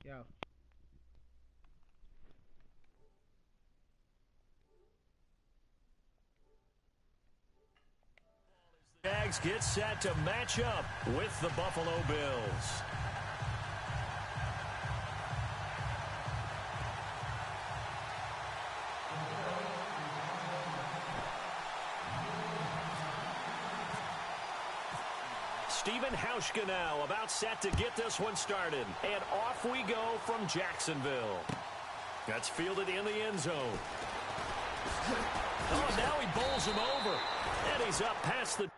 Go. Jags get set to match up with the Buffalo Bills. Steven Hauschka now about set to get this one started. And off we go from Jacksonville. That's fielded in the end zone. Oh, now he bowls him over. And he's up past the...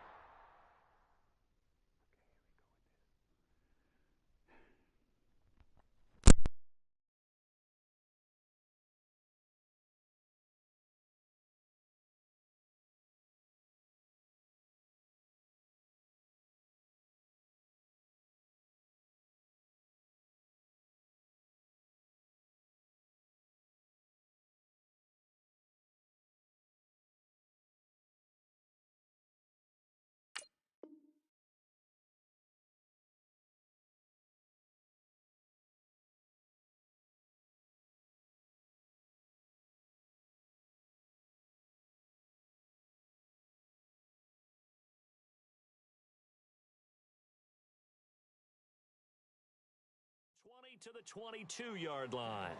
to the 22-yard line.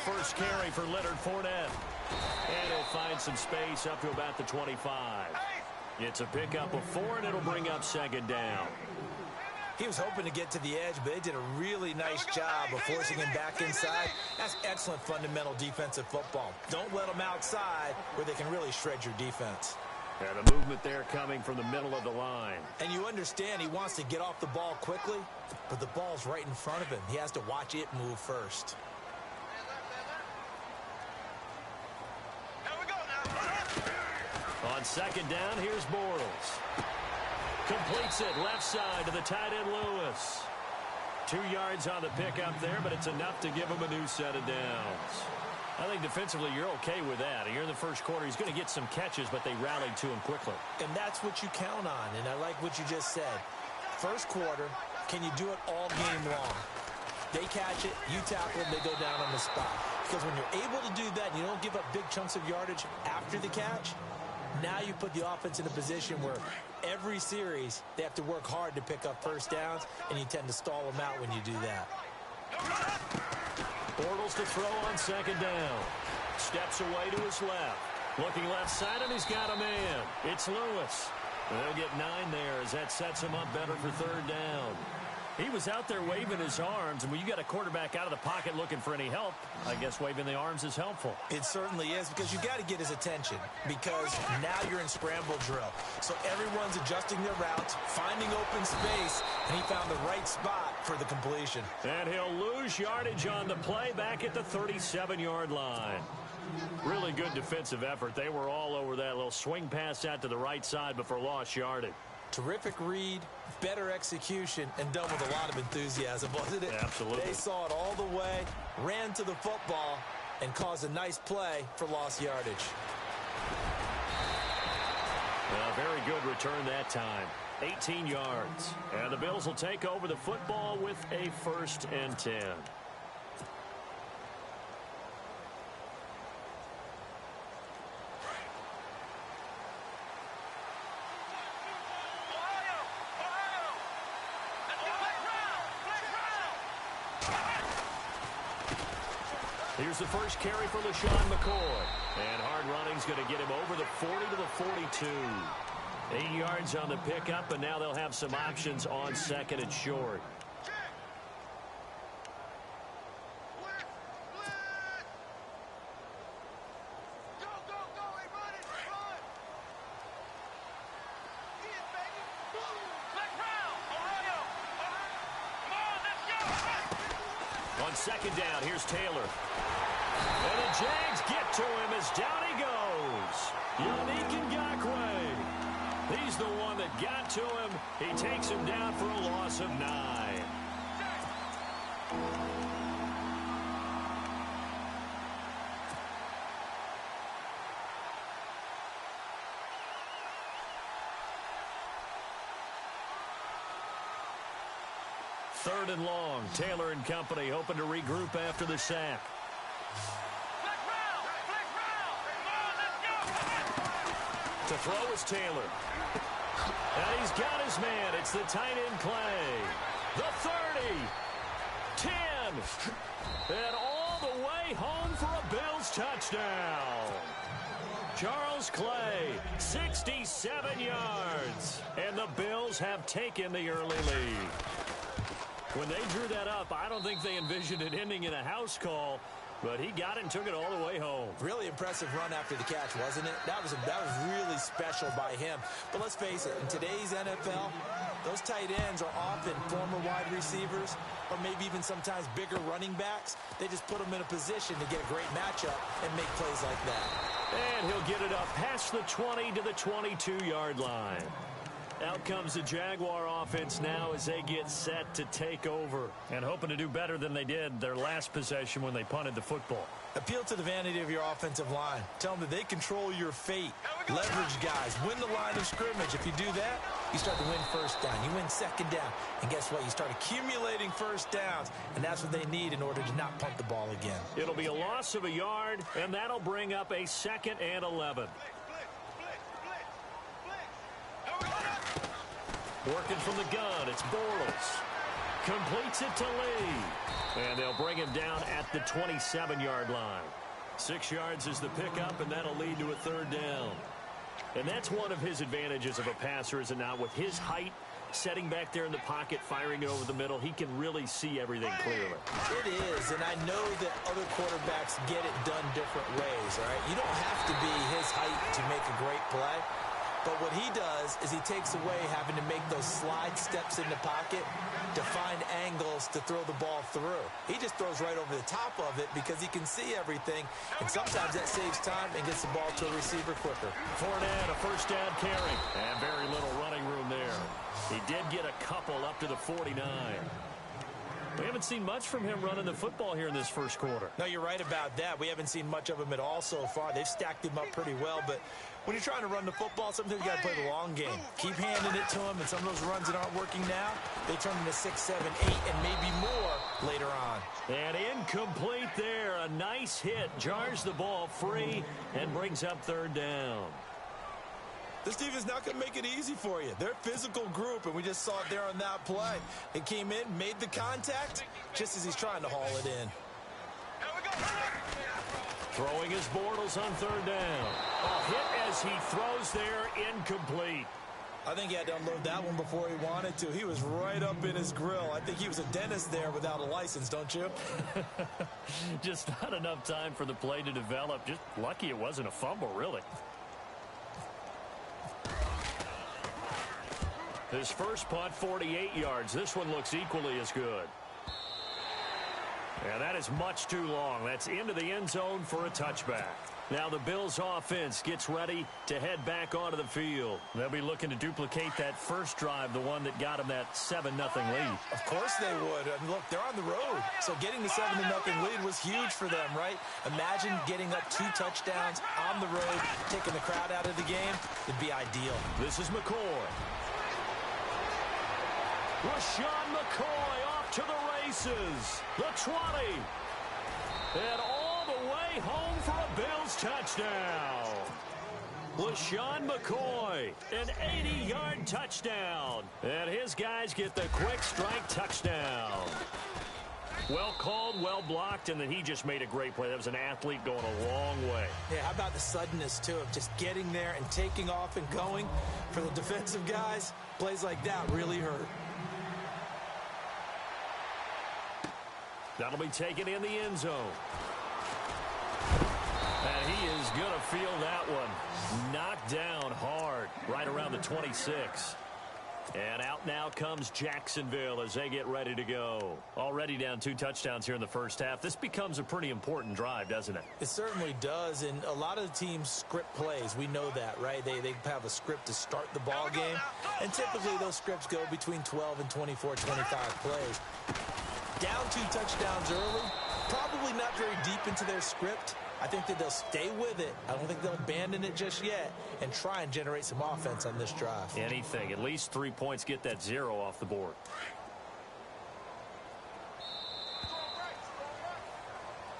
First carry for Leonard Fournette. And he'll find some space up to about the 25. It's a pickup of 4, and it'll bring up second down. He was hoping to get to the edge, but they did a really nice job of forcing him back inside. That's excellent fundamental defensive football. Don't let them outside where they can really shred your defense. And a movement there coming from the middle of the line. And you understand he wants to get off the ball quickly, but the ball's right in front of him. He has to watch it move first. On second down, here's Bortles. Completes it left side to the tight end Lewis. 2 yards on the pickup there, but it's enough to give him a new set of downs. I think defensively you're okay with that. Here in the first quarter, he's going to get some catches, but they rallied to him quickly. And that's what you count on, and I like what you just said. First quarter, can you do it all game long? They catch it, you tackle them, they go down on the spot. Because when you're able to do that and you don't give up big chunks of yardage after the catch, now you put the offense in a position where every series they have to work hard to pick up first downs, and you tend to stall them out when you do that. Bortles to throw on second down. Steps away to his left. Looking left side, and he's got a man. It's Lewis. They'll get 9 there as that sets him up better for third down. He was out there waving his arms, and when you got a quarterback out of the pocket looking for any help, I guess waving the arms is helpful. It certainly is, because you got to get his attention, because now you're in scramble drill. So everyone's adjusting their routes, finding open space, and he found the right spot for the completion. And he'll lose yardage on the play back at the 37-yard line. Really good defensive effort. They were all over that little swing pass out to the right side before lost yardage. Terrific read, better execution, and done with a lot of enthusiasm, wasn't it? Absolutely. They saw it all the way, ran to the football, and caused a nice play for lost yardage. Very good return that time. 18 yards. And the Bills will take over the football with a 1st and 10. Here's the first carry for LaShawn McCoy. And hard running's going to get him over the 40 to the 42. 8 yards on the pickup, and now they'll have some options on second and short. second down, here's Taylor. And the Jags get to him as down he goes. Yannick Ngakoue. He's the one that got to him. He takes him down for a loss of 9. Third and long. Taylor and company hoping to regroup after the sack. To throw is Taylor. And he's got his man. It's the tight end Clay. The 30. 10. And all the way home for a Bills touchdown. Charles Clay, 67 yards. And the Bills have taken the early lead. When they drew that up, I don't think they envisioned it ending in a house call. But he got it and took it all the way home. Really impressive run after the catch, wasn't it? That was really special by him. But let's face it, in today's NFL, those tight ends are often former wide receivers or maybe even sometimes bigger running backs. They just put them in a position to get a great matchup and make plays like that. And he'll get it up past the 20 to the 22-yard line. Out comes the Jaguar offense now as they get set to take over and hoping to do better than they did their last possession when they punted the football. Appeal to the vanity of your offensive line. Tell them that they control your fate. Leverage guys. Win the line of scrimmage. If you do that, you start to win first down. You win second down. And guess what? You start accumulating first downs. And that's what they need in order to not punt the ball again. It'll be a loss of a yard, and that'll bring up a 2nd and 11. Working from the gun, it's Bortles. Completes it to Lee. And they'll bring him down at the 27-yard line. 6 yards is the pickup, and that'll lead to a 3rd down. And that's one of his advantages of a passer, is it not? With his height, setting back there in the pocket, firing it over the middle, he can really see everything clearly. It is, and I know that other quarterbacks get it done different ways, all right? You don't have to be his height to make a great play. But what he does is he takes away having to make those slide steps in the pocket to find angles to throw the ball through. He just throws right over the top of it because he can see everything, and sometimes that saves time and gets the ball to a receiver quicker. Fournette, a first down carry, and very little running room there. He did get a couple up to the 49. We haven't seen much from him running the football here in this first quarter. No, you're right about that. We haven't seen much of him at all so far. They've stacked him up pretty well, but when you're trying to run the football, sometimes you got to play the long game. Keep handing it to him, and some of those runs that aren't working now, they turn into 6, 7, 8, and maybe more later on. And incomplete there. A nice hit. Jars the ball free and brings up 3rd down. This team is not going to make it easy for you. They're a physical group, and we just saw it there on that play. They came in, made the contact, just as he's trying to haul it in. Throwing his Bortles on 3rd down. A hit as he throws there, incomplete. I think he had to unload that one before he wanted to. He was right up in his grill. I think he was a dentist there without a license, don't you? Just not enough time for the play to develop. Just lucky it wasn't a fumble, really. His first punt, 48 yards. This one looks equally as good. And that is much too long. That's into the end zone for a touchback. Now the Bills offense gets ready to head back onto the field. They'll be looking to duplicate that first drive, the one that got them that 7-0 lead. Of course they would. I mean, look, they're on the road. So getting the 7-0 lead was huge for them, right? Imagine getting up 2 touchdowns on the road, taking the crowd out of the game. It'd be ideal. This is McCoy. LaShawn McCoy off to the races. The 20. And all the way home for a Bills touchdown. LaShawn McCoy, an 80-yard touchdown. And his guys get the quick strike touchdown. Well called, well blocked, and then he just made a great play. That was an athlete going a long way. Yeah, how about the suddenness, too, of just getting there and taking off and going? For the defensive guys, plays like that really hurt. That'll be taken in the end zone. And he is going to feel that one. Knocked down hard right around the 26. And out now comes Jacksonville as they get ready to go. Already down 2 touchdowns here in the first half. This becomes a pretty important drive, doesn't it? It certainly does, and a lot of the teams script plays. We know that, right? They have a script to start the ball game, and typically those scripts go between 12 and 24, 25 plays. Down 2 touchdowns early, probably not very deep into their script. I think that they'll stay with it. I don't think they'll abandon it just yet and try and generate some offense on this drive. Anything. At least 3 points, get that 0 off the board.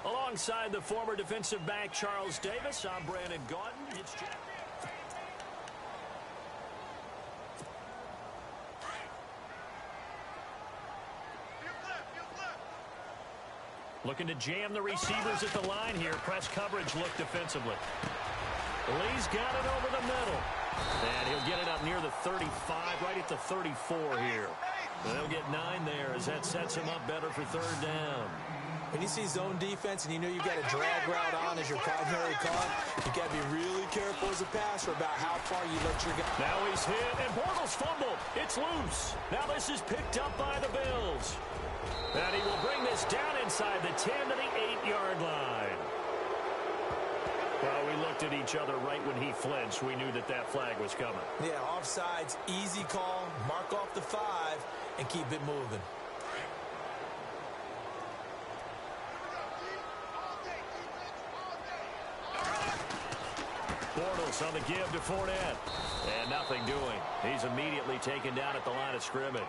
Alongside the former defensive back Charles Davis, I'm Brandon Gaudin. It's Jack. Looking to jam the receivers at the line here. Press coverage look defensively. Lee's got it over the middle. And he'll get it up near the 35, right at the 34 here. They'll get 9 there as that sets him up better for 3rd down. When you see zone defense and you know you've got a drag route on as your primary call, you got to be really careful as a passer about how far you let your guy. Now he's hit, and Bortles fumbled. It's loose. Now this is picked up by the Bills. And he will bring this down inside the 10 to the 8-yard line. Well, we looked at each other right when he flinched. We knew that that flag was coming. Yeah, offsides, easy call, mark off the 5, and keep it moving. Bortles on the give to Fournette. And nothing doing. He's immediately taken down at the line of scrimmage.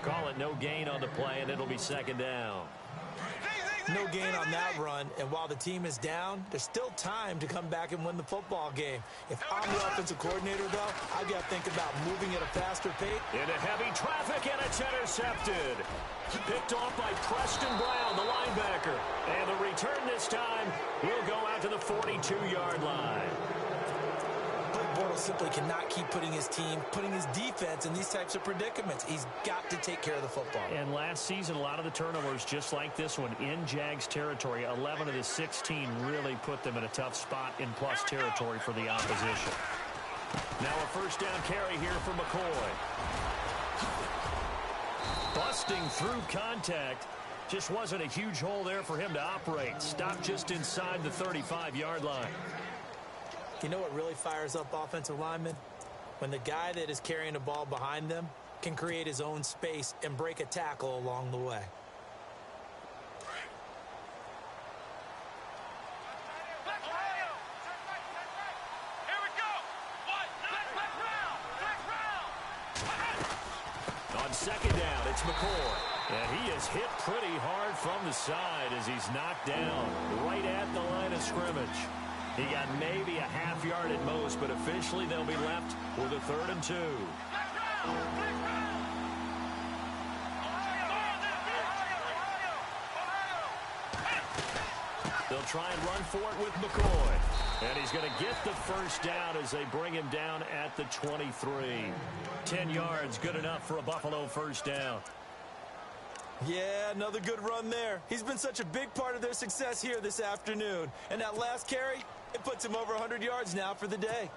Call it no gain on the play, and it'll be 2nd down. No gain on that run, and while the team is down, there's still time to come back and win the football game. If I'm the offensive coordinator, though, I've got to think about moving at a faster pace. Into heavy traffic, and it's intercepted. Picked off by Preston Brown, the linebacker. And the return this time will go out to the 42-yard line. Bortles simply cannot keep putting his defense in these types of predicaments. He's got to take care of the football. And last season, a lot of the turnovers, just like this one, in Jags territory, 11 of the 16 really put them in a tough spot in plus territory for the opposition. Now a 1st down carry here for McCoy. Busting through contact. Just wasn't a huge hole there for him to operate. Stopped just inside the 35-yard line. You know what really fires up offensive linemen? When the guy that is carrying the ball behind them can create his own space and break a tackle along the way. On 2nd down, it's McCoy. And he is hit pretty hard from the side as he's knocked down right at the line of scrimmage. He got maybe a half yard at most, but officially they'll be left with a 3rd and 2. They'll try and run for it with McCoy. And he's going to get the 1st down as they bring him down at the 23. 10 yards, good enough for a Buffalo 1st down. Yeah, another good run there. He's been such a big part of their success here this afternoon. And that last carry, it puts him over 100 yards now for the day.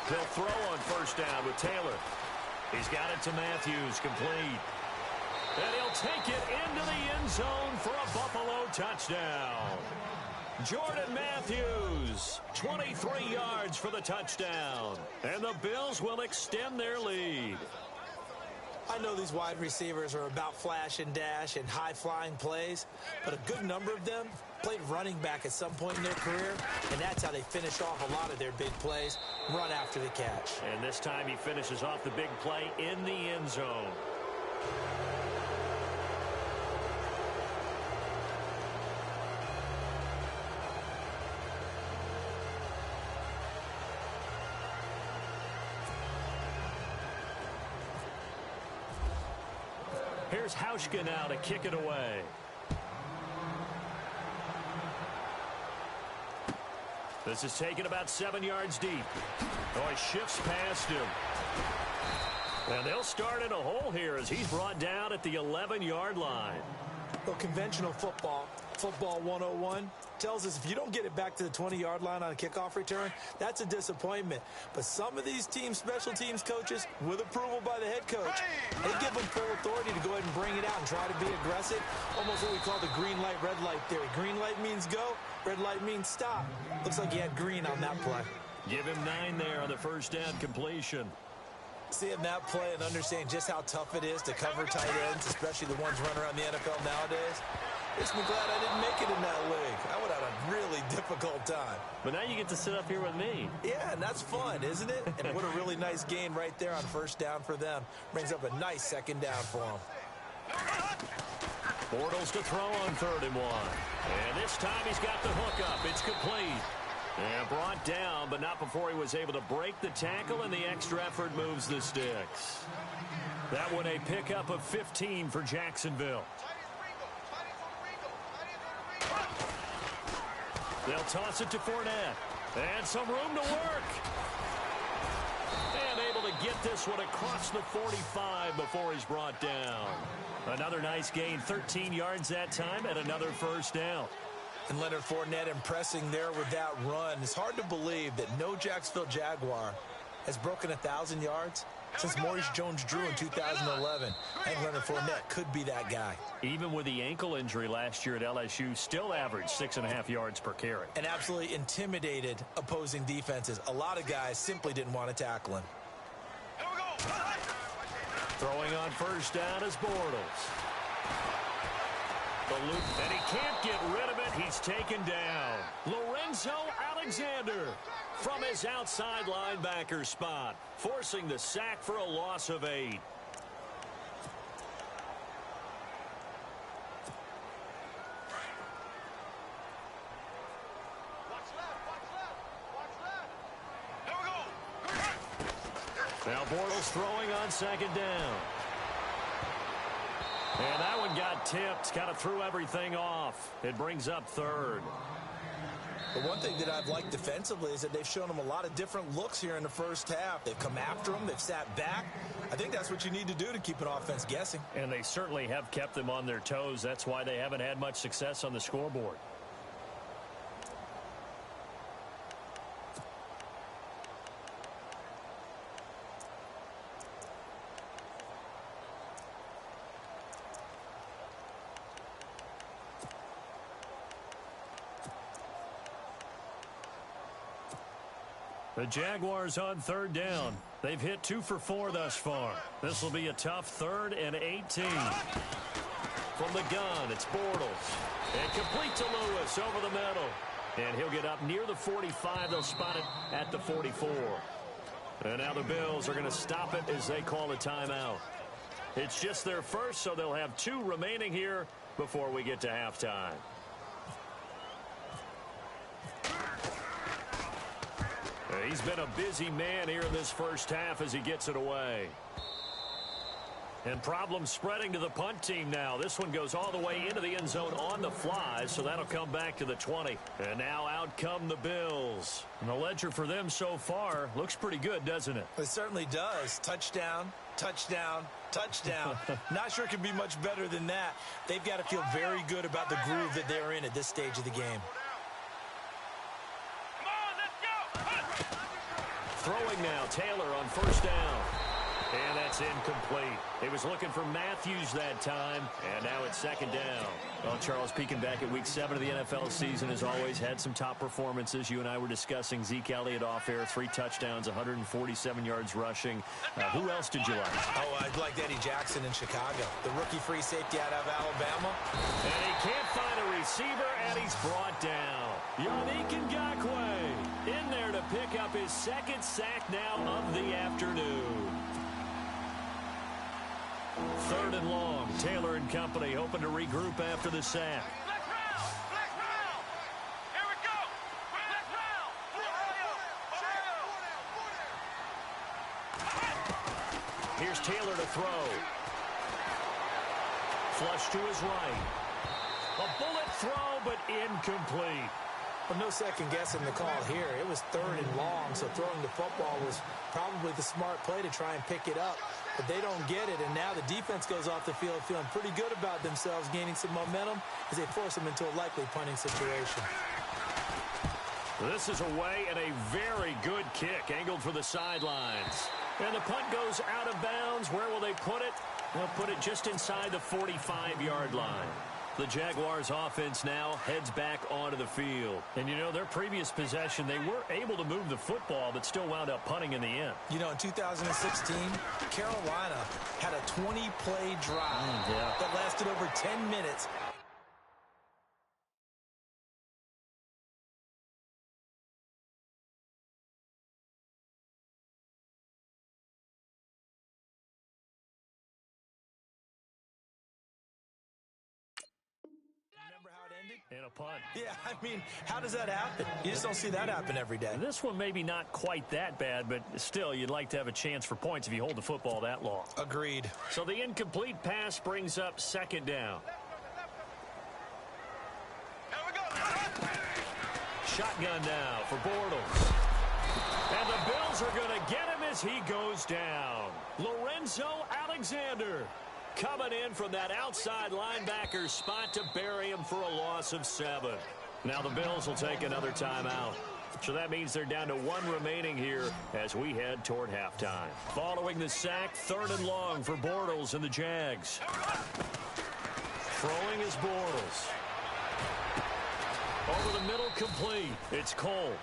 They'll throw on 1st down with Taylor. He's got it to Matthews, complete. And he'll take it into the end zone for a Buffalo touchdown. Jordan Matthews, 23 yards for the touchdown. And the Bills will extend their lead. I know these wide receivers are about flash and dash and high-flying plays, but a good number of them played running back at some point in their career, and that's how they finish off a lot of their big plays, run after the catch. And this time he finishes off the big play in the end zone. Here's Hauschka now to kick it away. This is taken about 7 yards deep. Oh, he shifts past him. And they'll start in a hole here as he's brought down at the 11-yard line. Well, conventional football 101, tells us if you don't get it back to the 20-yard line on a kickoff return, that's a disappointment. But some of these teams, special teams coaches, with approval by the head coach, they give them full authority to go ahead and bring it out and try to be aggressive. Almost what we call the green light, red light theory. Green light means go, red light means stop. Looks like he had green on that play. Give him 9 there on the first down completion. Seeing that play and understanding just how tough it is to cover tight ends, especially the ones running around the NFL nowadays, makes me glad I didn't make it in that league. I would have had a really difficult time. But now you get to sit up here with me. Yeah, and that's fun, isn't it? And what a really nice gain right there on first down for them. Brings up a nice second down for them. Bortles to throw on 3rd and 1. And this time he's got the hook up. It's complete. And brought down, but not before he was able to break the tackle, and the extra effort moves the sticks. That one a pickup of 15 for Jacksonville. They'll toss it to Fournette. And some room to work. And able to get this one across the 45 before he's brought down. Another nice gain, 13 yards that time, and another first down. And Leonard Fournette impressing there with that run. It's hard to believe that no Jacksonville Jaguar has broken 1,000 yards since Maurice Jones-Drew in 2011. I think Leonard Fournette could be that guy. Even with the ankle injury last year at LSU, still averaged 6.5 yards per carry. And absolutely intimidated opposing defenses. A lot of guys simply didn't want to tackle him. Throwing on first down is Bortles. The loop, and he can't get rid of it. He's taken down. Lorenzo Alexander from his outside linebacker spot, forcing the sack for a loss of 8. Now Bortles throwing on second down. And that one got tipped, kind of threw everything off. It brings up 3rd. The one thing that I've liked defensively is that they've shown them a lot of different looks here in the first half. They've come after them. They've sat back. I think that's what you need to do to keep an offense guessing. And they certainly have kept them on their toes. That's why they haven't had much success on the scoreboard. The Jaguars on 3rd down. They've hit 2 for 4 thus far. This will be a tough 3rd and 18. From the gun, it's Bortles. And complete to Lewis over the middle. And he'll get up near the 45. They'll spot it at the 44. And now the Bills are going to stop it as they call a timeout. It's just their first, so they'll have 2 remaining here before we get to halftime. He's been a busy man here in this first half as he gets it away. And problems spreading to the punt team now. This one goes all the way into the end zone on the fly, so that'll come back to the 20. And now out come the Bills. And the ledger for them so far looks pretty good, doesn't it? It certainly does. Touchdown, touchdown, touchdown. Not sure it can be much better than that. They've got to feel very good about the groove that they're in at this stage of the game. Throwing now, Taylor on first down. And that's incomplete. He was looking for Matthews that time, and now it's second down. Well, Charles, peeking back at Week 7 of the NFL season, has always had some top performances. You and I were discussing Zeke Elliott off air, 3 touchdowns, 147 yards rushing. Who else did you like? Oh, I liked Eddie Jackson in Chicago, the rookie free safety out of Alabama. And he can't find a receiver, and he's brought down. Yannick Ngakoue in there to pick up his 2nd sack now of the afternoon. 3rd and long. Taylor and company hoping to regroup after the sack. Here we go. Here's Taylor to throw. Flush to his right. A bullet throw, but incomplete. Well, no second guessing the call here. It was 3rd and long, so throwing the football was probably the smart play to try and pick it up. But they don't get it, and now the defense goes off the field feeling pretty good about themselves, gaining some momentum as they force them into a likely punting situation. This is away and a very good kick, angled for the sidelines. And the punt goes out of bounds. Where will they put it? They'll put it just inside the 45-yard line. The Jaguars offense now heads back onto the field. And, you know, their previous possession, they were able to move the football, but still wound up punting in the end. You know, in 2016, Carolina had a 20-play drive that lasted over 10 minutes. In a punt. Yeah, I mean, how does that happen? You just don't see that happen every day. This one maybe not quite that bad, but still, you'd like to have a chance for points if you hold the football that long. Agreed. So the incomplete pass brings up 2nd down. Shotgun now for Bortles. And the Bills are going to get him as he goes down. Lorenzo Alexander coming in from that outside linebacker spot to bury him for a loss of 7. Now the Bills will take another timeout. So that means they're down to 1 remaining here as we head toward halftime. Following the sack, 3rd and long for Bortles and the Jags. Throwing is Bortles. Over the middle, complete. It's Cole.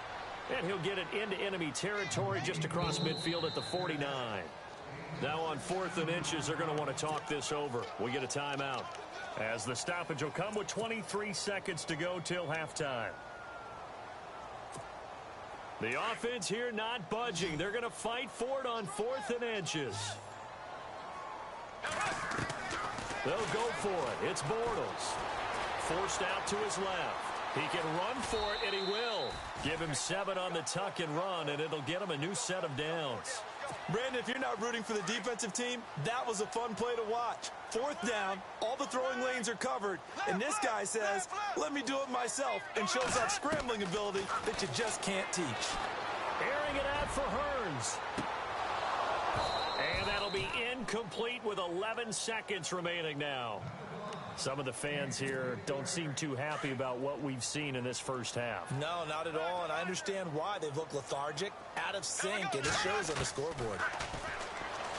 And he'll get it into enemy territory just across midfield at the 49. Now on 4th and inches, they're going to want to talk this over. We get a timeout as the stoppage will come with 23 seconds to go till halftime. The offense here not budging. They're going to fight for it on 4th and inches. They'll go for it. It's Bortles. Forced out to his left. He can run for it, and he will. Give him 7 on the tuck and run, and it'll get him a new set of downs. Brandon, if you're not rooting for the defensive team, that was a fun play to watch. 4th down, all the throwing lanes are covered, and this guy says, let me do it myself, and shows off scrambling ability that you just can't teach. Airing it out for Hearns. And that'll be incomplete with 11 seconds remaining now. Some of the fans here don't seem too happy about what we've seen in this first half. No, not at all, and I understand why. They've looked lethargic, out of sync, and it shows on the scoreboard.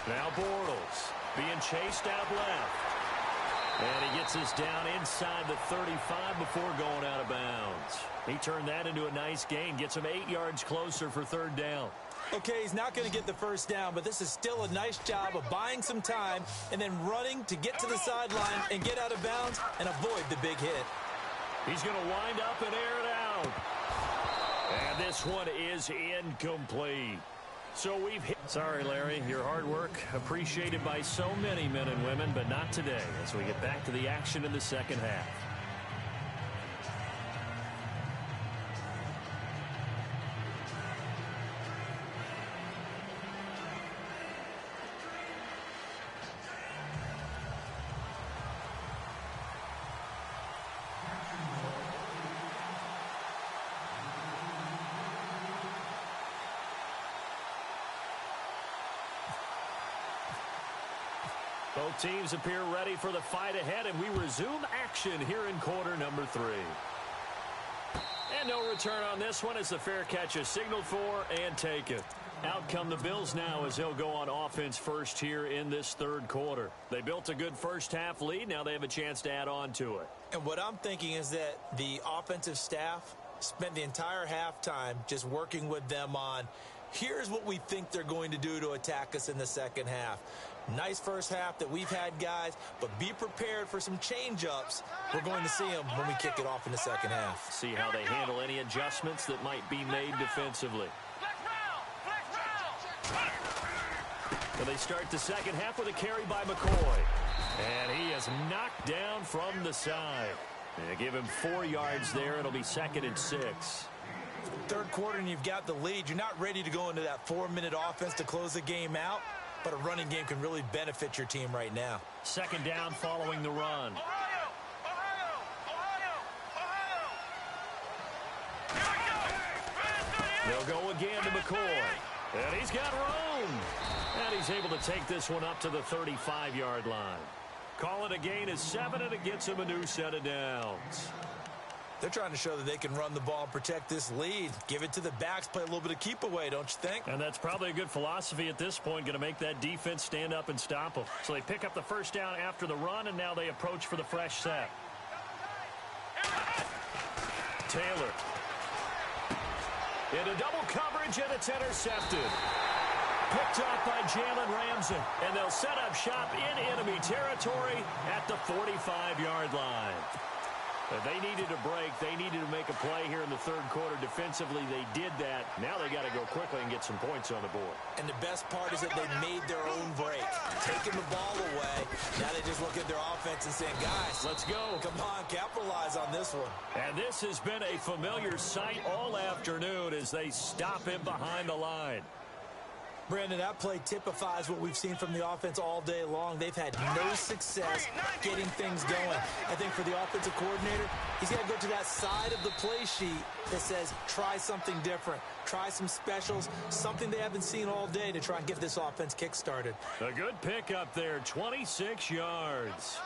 Now Bortles being chased out left. And he gets us down inside the 35 before going out of bounds. He turned that into a nice gain, gets him 8 yards closer for 3rd down. Okay, he's not going to get the first down, but this is still a nice job of buying some time and then running to get to the sideline and get out of bounds and avoid the big hit. He's going to wind up and air it out. And this one is incomplete. So we've hit. Sorry, Larry, your hard work appreciated by so many men and women, but not today as we get back to the action in the second half. Both teams appear ready for the fight ahead, and we resume action here in quarter number 3. And no return on this one as the fair catch is signaled for and taken. Out come the Bills now as they'll go on offense first here in this 3rd quarter. They built a good first half lead. Now they have a chance to add on to it. And what I'm thinking is that the offensive staff spent the entire halftime just working with them on, here's what we think they're going to do to attack us in the second half. Nice first half that we've had, guys, but be prepared for some change-ups. We're going to see them when we kick it off in the second half. See how they handle any adjustments that might be made defensively. And they start the second half with a carry by McCoy. And he is knocked down from the side. And give him 4 yards there. It'll be 2nd and 6. 3rd quarter and you've got the lead. You're not ready to go into that 4-minute offense to close the game out. But a running game can really benefit your team right now. 2nd down following the run. again to McCoy. And he's got room. And he's able to take this one up to the 35-yard line. Call it a gain of 7, and it gets him a new set of downs. They're trying to show that they can run the ball and protect this lead. Give it to the backs, play a little bit of keep away, don't you think? And that's probably a good philosophy at this point, going to make that defense stand up and stop them. So they pick up the first down after the run, and now they approach for the fresh set. Taylor. Into double coverage, and it's intercepted. Picked off by Jalen Ramsey. And they'll set up shop in enemy territory at the 45-yard line. They needed a break. They needed to make a play here in the third quarter. Defensively, they did that. Now they got to go quickly and get some points on the board. And the best part is that they made their own break. Taking the ball away. Now they just look at their offense and saying, guys, let's go. Come on, capitalize on this one. And this has been a familiar sight all afternoon as they stop him behind the line. Brandon, that play typifies what we've seen from the offense all day long. They've had no success getting things going. I think for the offensive coordinator, he's got to go to that side of the play sheet that says, try something different. Try some specials, something they haven't seen all day to try and get this offense kick-started. A good pickup there, 26 yards.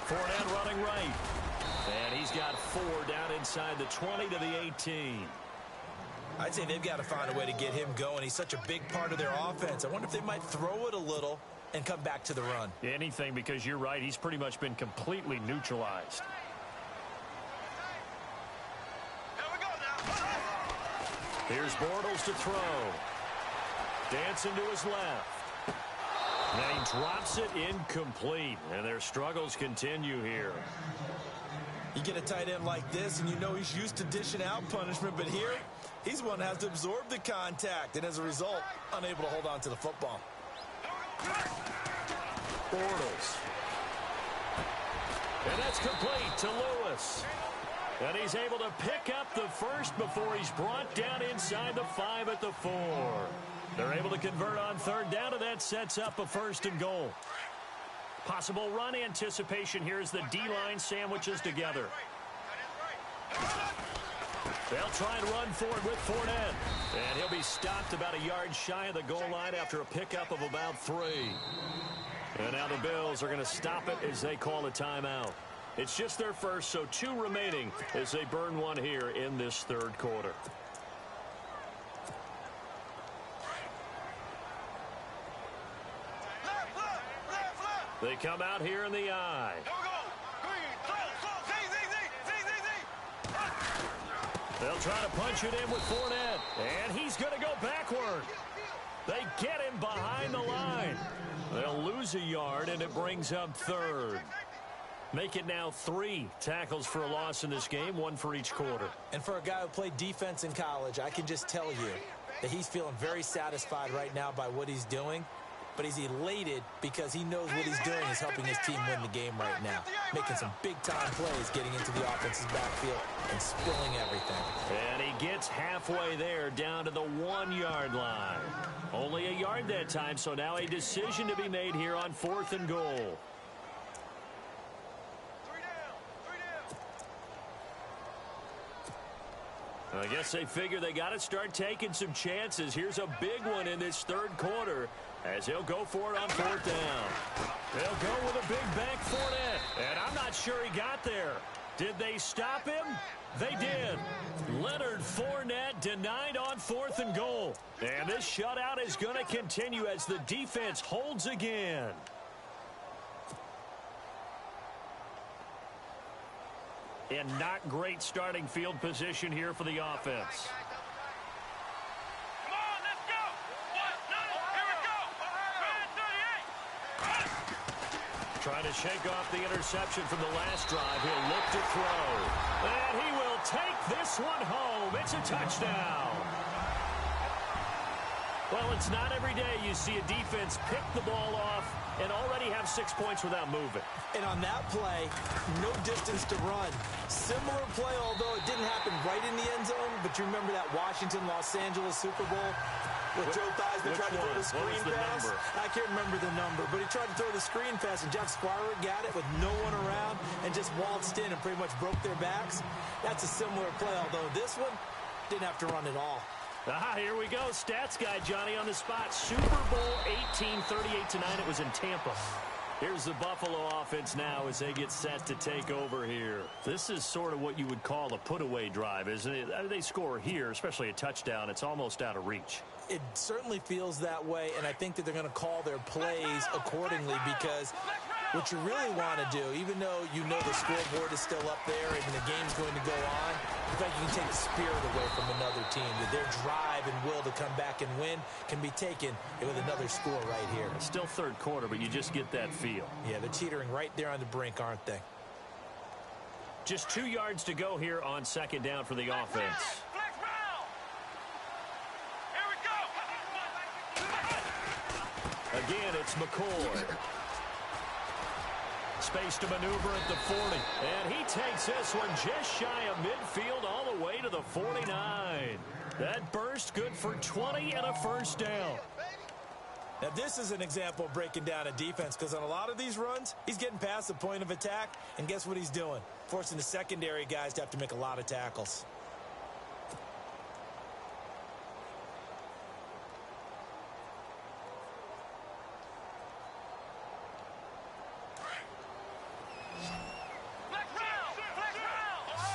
Fournette running right. And he's got 4 down inside the 20 to the 18. I'd say they've got to find a way to get him going. He's such a big part of their offense. I wonder if they might throw it a little and come back to the run. Anything, because you're right. He's pretty much been completely neutralized. Here's Bortles to throw. Dancing to his left. And he drops it incomplete. And their struggles continue here. You get a tight end like this, and you know he's used to dishing out punishment, but here, he's one that has to absorb the contact, and as a result, unable to hold on to the football. Bortles. And that's complete to Lewis. And he's able to pick up the first before he's brought down inside the 5 at the 4. They're able to convert on third down, and that sets up a 1st and goal. Possible run anticipation here as the D-line sandwiches together. They'll try and run for it with Fournette. And he'll be stopped about a yard shy of the goal line after a pickup of about 3. And now the Bills are going to stop it as they call a timeout. It's just their first, so 2 remaining as they burn one here in this third quarter. They come out here in the eye. They'll try to punch it in with Fournette. And he's going to go backward. They get him behind the line. They'll lose a yard, and it brings up 3rd. Make it now 3 tackles for a loss in this game, 1 for each quarter. And for a guy who played defense in college, I can just tell you that he's feeling very satisfied right now by what he's doing. But he's elated because he knows what he's doing is helping his team win the game right now. Making some big-time plays, getting into the offense's backfield and spilling everything. And he gets halfway there down to the 1-yard line. Only a yard that time, so now a decision to be made here on 4th and goal. I guess they figure they got to start taking some chances. Here's a big one in this third quarter as he'll go for it on 4th down. They'll go with a big bank Fournette. And I'm not sure he got there. Did they stop him? They did. Leonard Fournette denied on 4th and goal. And this shutout is going to continue as the defense holds again. And not great starting field position here for the offense. Come on, let's go. Here we go. Trying to shake off the interception from the last drive. He'll look to throw. And he will take this one home. It's a touchdown. Well, it's not every day you see a defense pick the ball off and already have 6 points without moving. And on that play, no distance to run. Similar play, although it didn't happen right in the end zone, but you remember that Washington-Los Angeles Super Bowl? With Joe Theismann tried to throw the screen pass. Number? I can't remember the number, but he tried to throw the screen pass, and Jack Squire got it with no one around and just waltzed in and pretty much broke their backs. That's a similar play, although this one didn't have to run at all. Here we go. Stats guy Johnny on the spot. Super Bowl 18, 38-9. It was in Tampa. Here's the Buffalo offense now as they get set to take over here. This is sort of what you would call a put-away drive, isn't it? They score here, especially a touchdown. It's almost out of reach. It certainly feels that way, and I think that they're going to call their plays accordingly because what you really want to do, even though you know the scoreboard is still up there and the game's going to go on, in fact, you can take the spirit away from another team. That their drive and will to come back and win can be taken with another score right here. It's still third quarter, but you just get that feel. Yeah, they're teetering right there on the brink, aren't they? Just 2 yards to go here on second down for the offense. Again, it's McCoy. Space to maneuver at the 40. And he takes this one just shy of midfield all the way to the 49. That burst good for 20 and a first down. Now, this is an example of breaking down a defense because on a lot of these runs, he's getting past the point of attack, and guess what he's doing? Forcing the secondary guys to have to make a lot of tackles.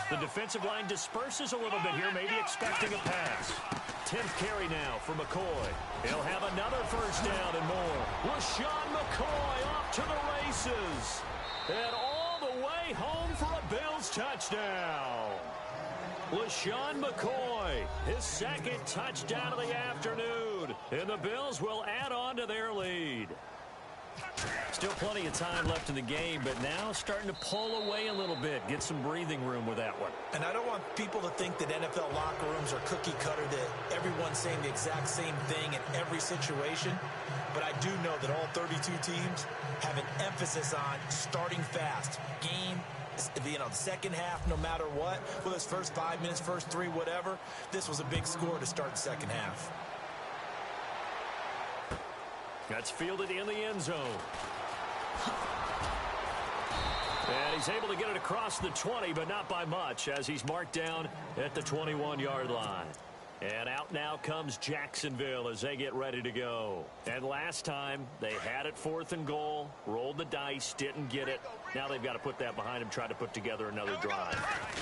The defensive line disperses a little bit here, maybe expecting a pass. 10th carry now for McCoy. He'll have another first down and more. LaShawn McCoy off to the races. And all the way home for a Bills touchdown. LaShawn McCoy, his second touchdown of the afternoon. And the Bills will add on to their lead. Still plenty of time left in the game, but now starting to pull away a little bit. Get some breathing room with that one. And I don't want people to think that NFL locker rooms are cookie cutter, that everyone's saying the exact same thing in every situation. But I do know that all 32 teams have an emphasis on starting fast. Game, the second half, no matter what. Whether it's first 5 minutes, first 3, whatever. This was a big score to start the second half. That's fielded in the end zone. And he's able to get it across the 20, but not by much, as he's marked down at the 21-yard line. And out now comes Jacksonville as they get ready to go. And last time, they had it 4th and goal, rolled the dice, didn't get it. Now they've got to put that behind them, try to put together another drive.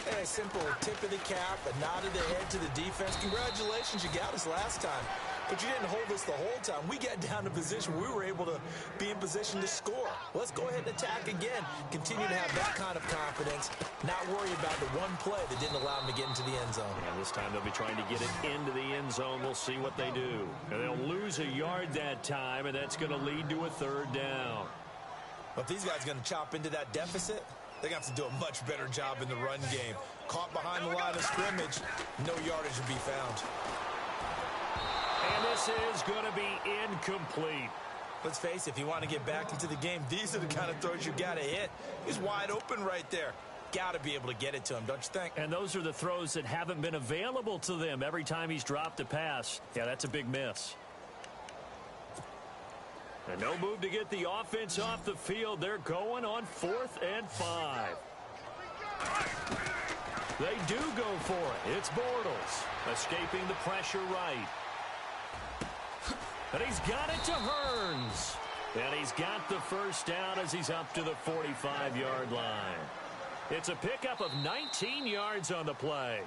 Hey, a simple tip of the cap, a nod of the head to the defense. Congratulations, you got us last time. But you didn't hold us the whole time. We got down to position where we were able to be in position to score. Let's go ahead and attack again. Continue to have that kind of confidence. Not worry about the one play that didn't allow them to get into the end zone. And this time they'll be trying to get it into the end zone. We'll see what they do. And they'll lose a yard that time, and that's going to lead to a third down. But if these guys are going to chop into that deficit, they're going to have to do a much better job in the run game. Caught behind the line of scrimmage, no yardage will be found. And this is going to be incomplete. Let's face it, if you want to get back into the game, these are the kind of throws you got to hit. He's wide open right there. Got to be able to get it to him, don't you think? And those are the throws that haven't been available to them every time he's dropped a pass. Yeah, that's a big miss. And no move to get the offense off the field. They're going on 4th and 5. They do go for it. It's Bortles escaping the pressure right. And he's got it to Hearns. And he's got the first down as he's up to the 45-yard line. It's a pickup of 19 yards on the play.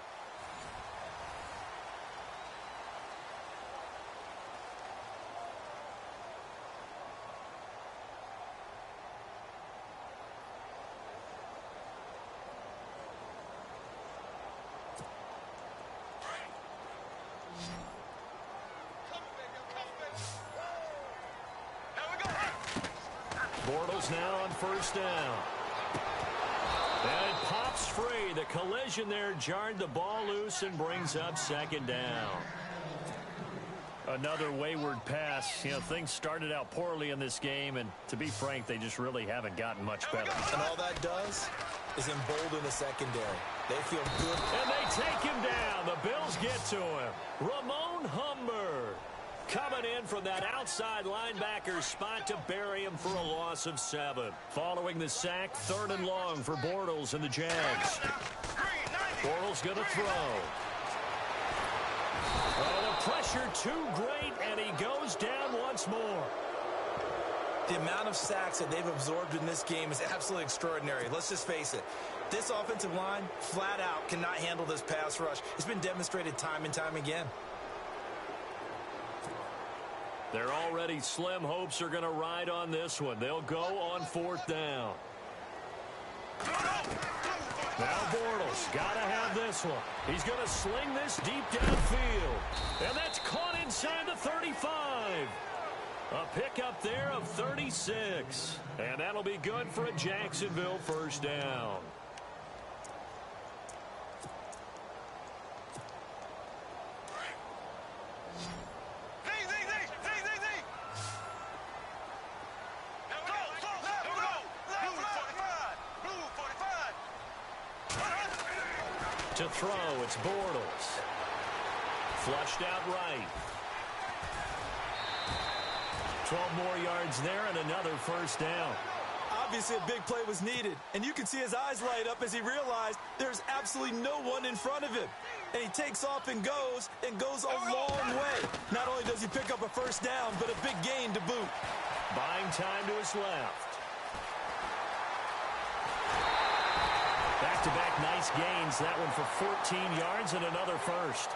Bortles now on first down. And it pops free. The collision there jarred the ball loose and brings up second down. Another wayward pass. You know, things started out poorly in this game, and to be frank, they just really haven't gotten much better. And all that does is embolden the secondary. They feel good. And they take him down. The Bills get to him. Ramon Humber coming in from that outside linebacker spot to bury him for a loss of 7. Following the sack, 3rd and long for Bortles and the Jags. Bortles going to throw. Oh, the pressure too great, and he goes down once more. The amount of sacks that they've absorbed in this game is absolutely extraordinary. Let's just face it. This offensive line, flat out, cannot handle this pass rush. It's been demonstrated time and time again. Their already slim hopes are going to ride on this one. They'll go on 4th down. Now Bortles got to have this one. He's going to sling this deep downfield. And that's caught inside the 35. A pickup there of 36. And that'll be good for a Jacksonville 1st down. To throw, it's Bortles. Flushed out right. 12 more yards there and another 1st down. Obviously, a big play was needed, and you can see his eyes light up as he realized there's absolutely no one in front of him. And he takes off and goes a long way. Not only does he pick up a 1st down, but a big gain to boot. Buying time to his left. Back-to-back nice gains. That one for 14 yards and another 1st.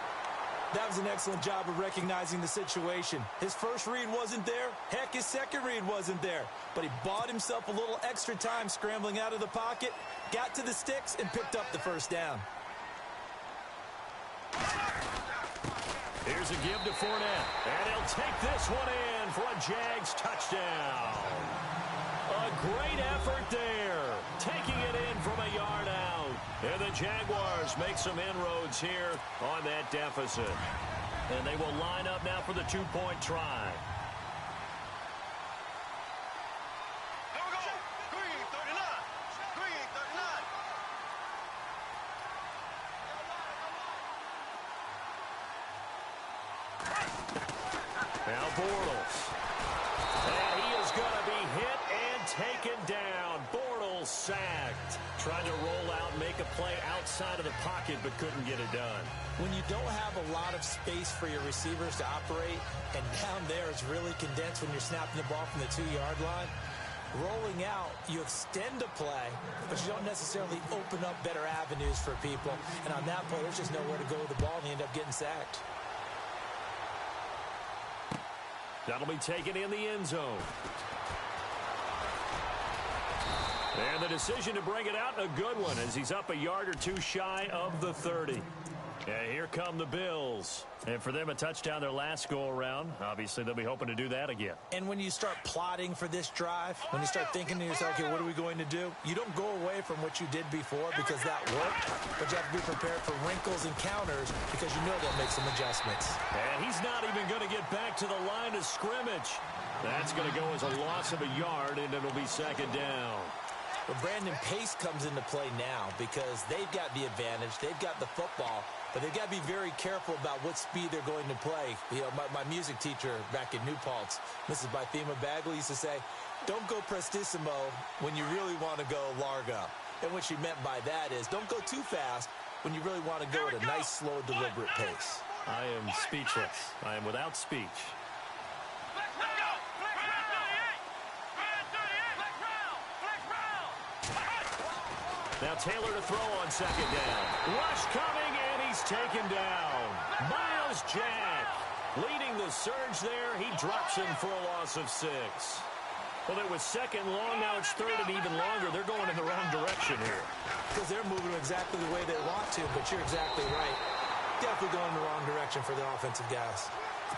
That was an excellent job of recognizing the situation. His first read wasn't there. Heck, his second read wasn't there. But he bought himself a little extra time scrambling out of the pocket, got to the sticks, and picked up the 1st down. Here's a give to Fournette. And he'll take this one in for a Jags touchdown. A great effort there. Taking it in from a yard out. And the Jaguars make some inroads here on that deficit. And they will line up now for the 2-point try. There we go. Green 39. Green 39. Now Bortles. And he is going to be hit and taken down. Bortles sacked. Trying to roll out and make a play outside of the pocket, but couldn't get it done. When you don't have a lot of space for your receivers to operate, and down there it's really condensed when you're snapping the ball from the 2-yard line, rolling out, you extend a play, but you don't necessarily open up better avenues for people. And on that play, there's just nowhere to go with the ball, and you end up getting sacked. That'll be taken in the end zone. And the decision to bring it out, a good one, as he's up a yard or two shy of the 30. And here come the Bills. And for them, a touchdown their last go-around. Obviously, they'll be hoping to do that again. And when you start plotting for this drive, when you start thinking to yourself, okay, what are we going to do? You don't go away from what you did before because that worked, but you have to be prepared for wrinkles and counters because you know they'll make some adjustments. And he's not even going to get back to the line of scrimmage. That's going to go as a loss of a yard, and it'll be 2nd down. But Brandon Pace comes into play now because they've got the advantage. They've got the football, but they've got to be very careful about what speed they're going to play. You know, my music teacher back in New Paltz, Mrs. Bythema Bagley, used to say, don't go prestissimo when you really want to go largo. And what she meant by that is don't go too fast when you really want to go at a nice, slow, deliberate pace. I am speechless. I am without speech. Now Taylor to throw on 2nd down. Rush coming, and he's taken down. Miles Jack leading the surge there. He drops him for a loss of 6. Well, it was 2nd long. Now it's 3rd and even longer. They're going in the wrong direction here. Because they're moving exactly the way they want to, but you're exactly right. Definitely going in the wrong direction for the offensive guys.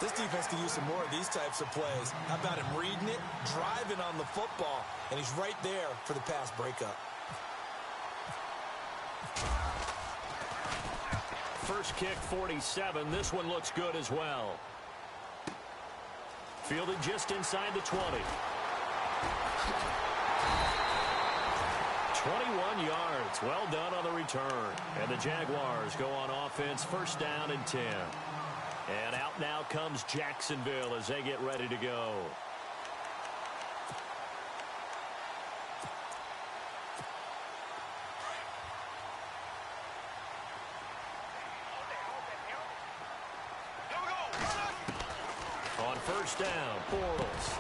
This defense can use some more of these types of plays. How about him reading it, driving on the football, and he's right there for the pass breakup. First kick, 47. This one looks good as well. Fielded just inside the 20. 21 yards. Well done on the return. And the Jaguars go on offense, 1st down and 10. And out now comes Jacksonville as they get ready to go. On first down, Bortles.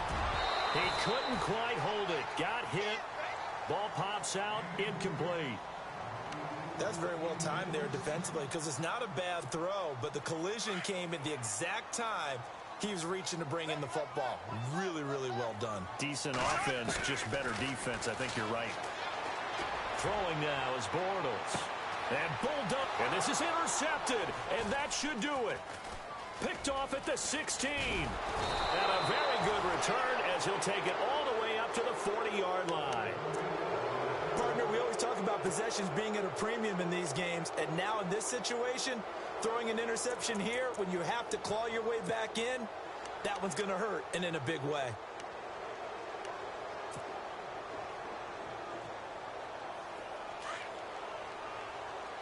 He couldn't quite hold it. Got hit. Ball pops out, incomplete. That's very well timed there defensively because it's not a bad throw, but the collision came at the exact time he was reaching to bring in the football. Really, really well done. Decent offense, just better defense. I think you're right. Throwing now is Bortles. And pulled up. And this is intercepted. And that should do it. Picked off at the 16. And a very good return as he'll take it all the way up to the 40-yard line. Partner, we always talk about possessions being at a premium in these games. And now in this situation, throwing an interception here when you have to claw your way back in, that one's going to hurt, and in a big way.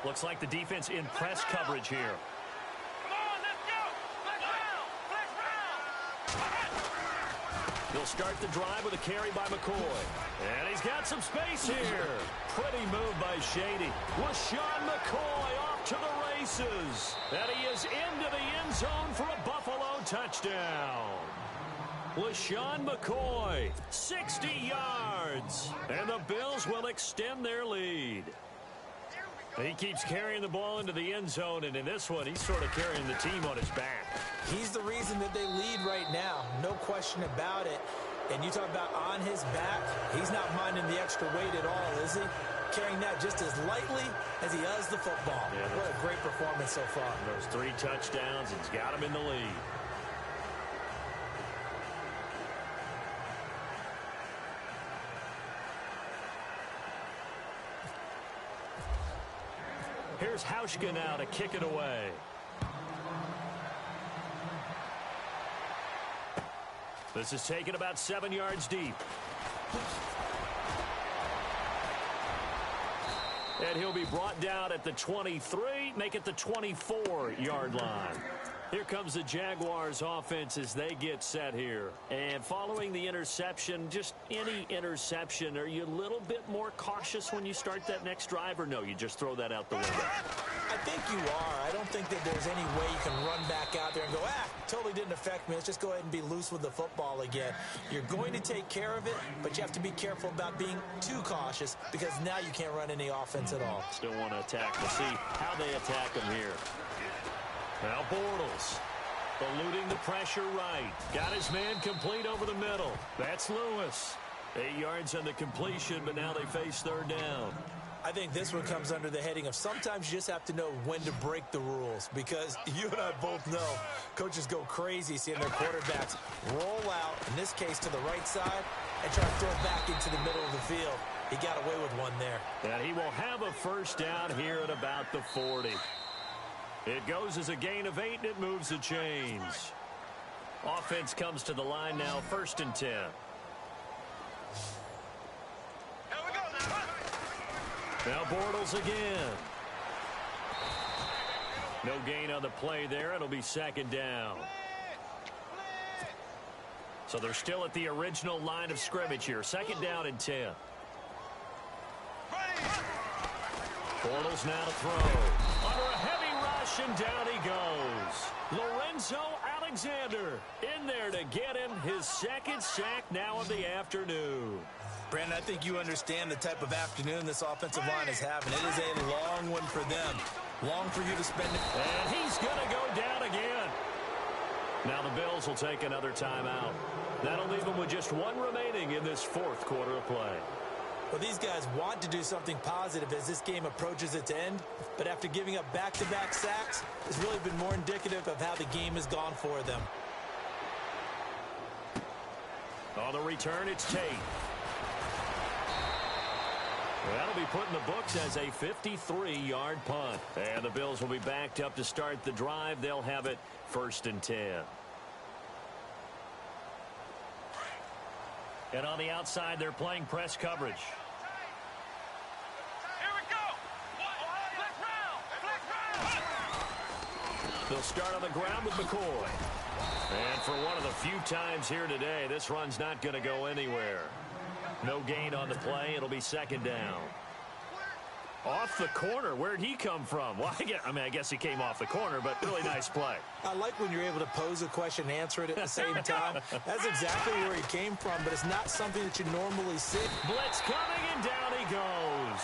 Looks like the defense in press coverage here. He'll start the drive with a carry by McCoy. And he's got some space here. Pretty move by Shady. LaShawn McCoy off to the races. And he is into the end zone for a Buffalo touchdown. LaShawn McCoy, 60 yards. And the Bills will extend their lead. He keeps carrying the ball into the end zone, and in this one, he's sort of carrying the team on his back. He's the reason that they lead right now, no question about it. And you talk about on his back, he's not minding the extra weight at all, is he? Carrying that just as lightly as he does the football. Yeah, what a great performance so far. Those 3 touchdowns, it's got him in the lead. Here's Hauschka now to kick it away. This is taken about 7 yards deep. And he'll be brought down at the 23, make it the 24-yard line. Here comes the Jaguars offense as they get set here. And following the interception, just any interception, are you a little bit more cautious when you start that next drive, or no, you just throw that out the window? I think you are. I don't think that there's any way you can run back out there and go, totally didn't affect me. Let's just go ahead and be loose with the football again. You're going to take care of it, but you have to be careful about being too cautious because now you can't run any offense at all. Still want to attack. We'll see how they attack him here. Now Bortles, eluding the pressure right. Got his man complete over the middle. That's Lewis. 8 yards on the completion, but now they face third down. I think this one comes under the heading of sometimes you just have to know when to break the rules because you and I both know coaches go crazy seeing their quarterbacks roll out, in this case to the right side, and try to throw it back into the middle of the field. He got away with one there. And he will have a first down here at about the 40. It goes as a gain of 8, and it moves the chains. Offense comes to the line now, 1st and 10. Now Bortles again. No gain on the play there. It'll be 2nd down. So they're still at the original line of scrimmage here. 2nd down and 10. Bortles now to throw. Under a heavy rush, and down he goes. Lorenzo Alexander in there to get him his 2nd sack now of the afternoon. Brandon, I think you understand the type of afternoon this offensive line is having. It is a long one for them. Long for you to spend it. And he's going to go down again. Now the Bills will take another timeout. That'll leave them with just 1 remaining in this 4th quarter of play. Well, these guys want to do something positive as this game approaches its end, but after giving up back-to-back sacks, it's really been more indicative of how the game has gone for them. On the return, it's Tate. That'll be put in the books as a 53-yard punt. And the Bills will be backed up to start the drive. They'll have it 1st and 10. And on the outside, they're playing press coverage. Here we go. Flex round. They'll start on the ground with McCoy. And for one of the few times here today, this run's not going to go anywhere. No gain on the play. It'll be second down. Off the corner. Where'd he come from? Well, I guess he came off the corner, but really nice play. I like when you're able to pose a question and answer it at the same time. That's exactly where he came from, but it's not something that you normally see. Blitz coming, and down he goes.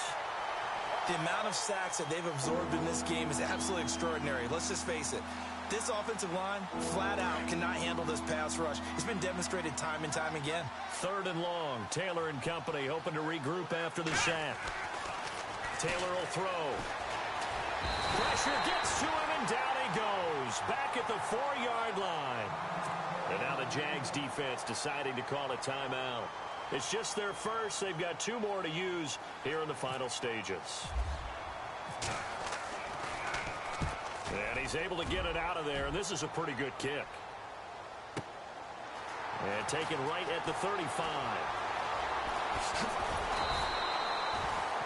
The amount of sacks that they've absorbed in this game is absolutely extraordinary. Let's just face it. This offensive line, flat out, cannot handle this pass rush. It's been demonstrated time and time again. Third and long. Taylor and company hoping to regroup after the sack. Taylor will throw. Pressure gets to him, and down he goes. Back at the 4-yard line. And now the Jags defense deciding to call a timeout. It's just their first. They've got 2 more to use here in the final stages. And he's able to get it out of there, and this is a pretty good kick. And taken right at the 35.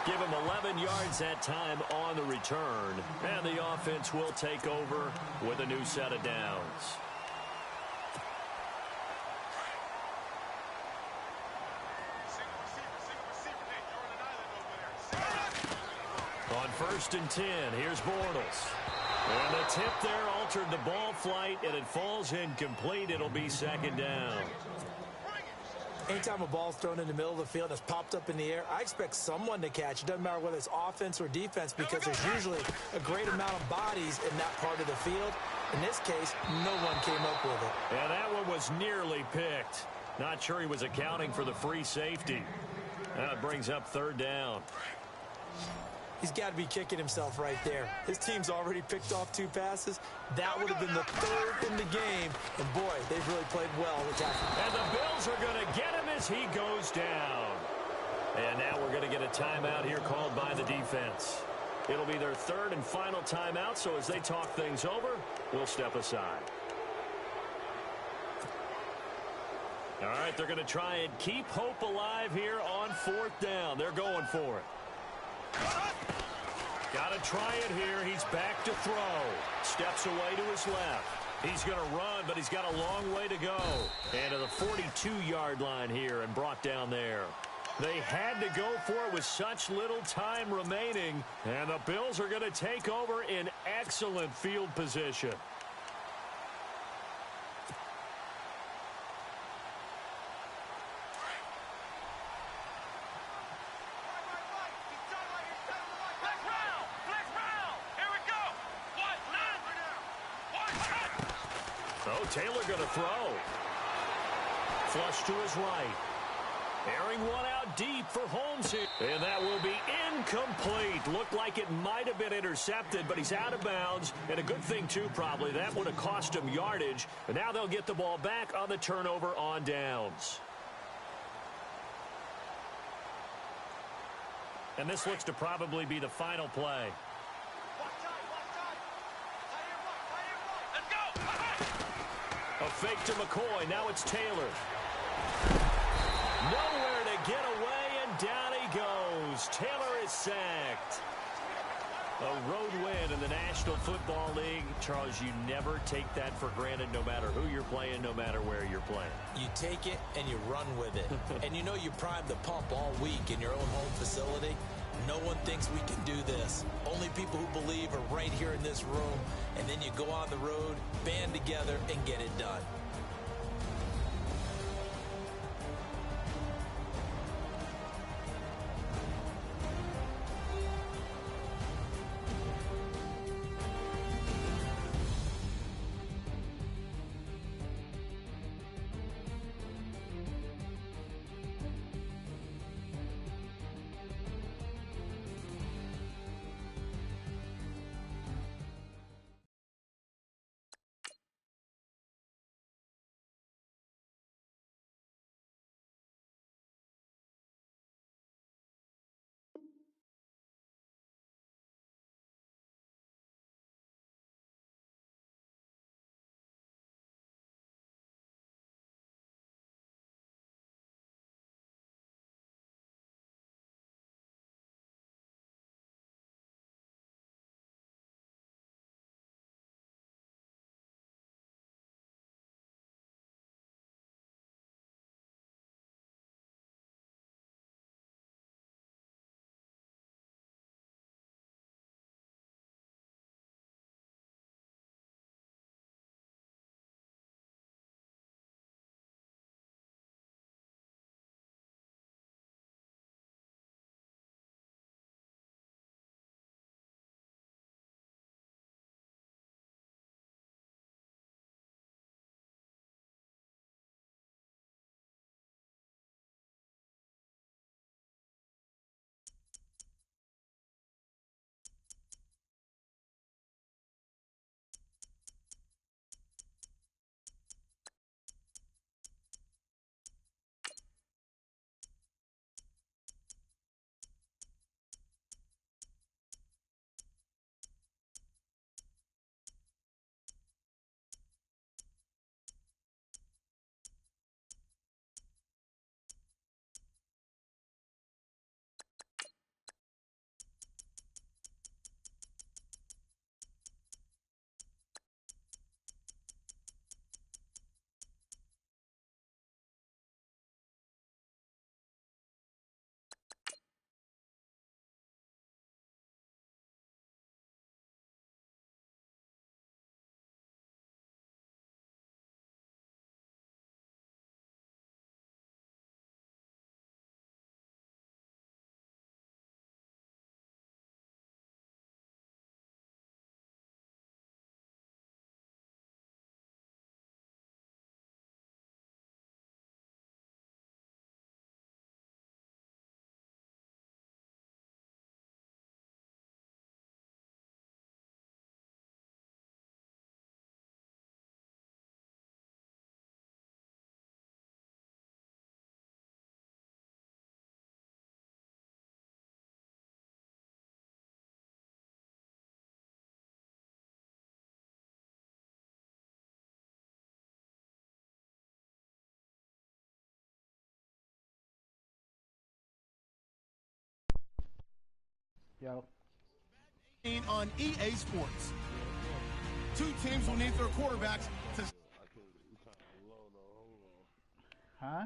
Give him 11 yards that time on the return. And the offense will take over with a new set of downs. On 1st and 10, here's Bortles. And the tip there altered the ball flight, and it falls incomplete. It'll be second down. Anytime a ball's thrown in the middle of the field that's popped up in the air, I expect someone to catch. It doesn't matter whether it's offense or defense, because there's usually a great amount of bodies in that part of the field. In this case, no one came up with it. And that one was nearly picked. Not sure he was accounting for the free safety. Now it brings up 3rd down. He's got to be kicking himself right there. His team's already picked off 2 passes. That would have been the 3rd in the game. And, boy, they've really played well attacking. And the Bills are going to get him as he goes down. And now we're going to get a timeout here called by the defense. It'll be their 3rd and final timeout, so as they talk things over, we'll step aside. All right, they're going to try and keep hope alive here on 4th down. They're going for it. Got to try it here. He's back to throw. Steps away to his left. He's going to run, but he's got a long way to go. And to the 42-yard line here and brought down there. They had to go for it with such little time remaining. And the Bills are going to take over in excellent field position. Oh, Taylor going to throw. Flush to his right. Airing one out deep for Holmes here. And that will be incomplete. Looked like it might have been intercepted, but he's out of bounds. And a good thing, too, probably. That would have cost him yardage. And now they'll get the ball back on the turnover on downs. And this looks to probably be the final play. A fake to McCoy. Now it's Taylor. Nowhere to get away, and down he goes. Taylor is sacked. A road win in the National Football League. Charles, you never take that for granted, no matter who you're playing, no matter where you're playing. You take it and you run with it. And you know you primed the pump all week in your own home facility. No one thinks we can do this. Only people who believe are right here in this room. And then you go on the road, band together, and get it done. Yo. On EA Sports. Two teams will need their quarterbacks to... Huh?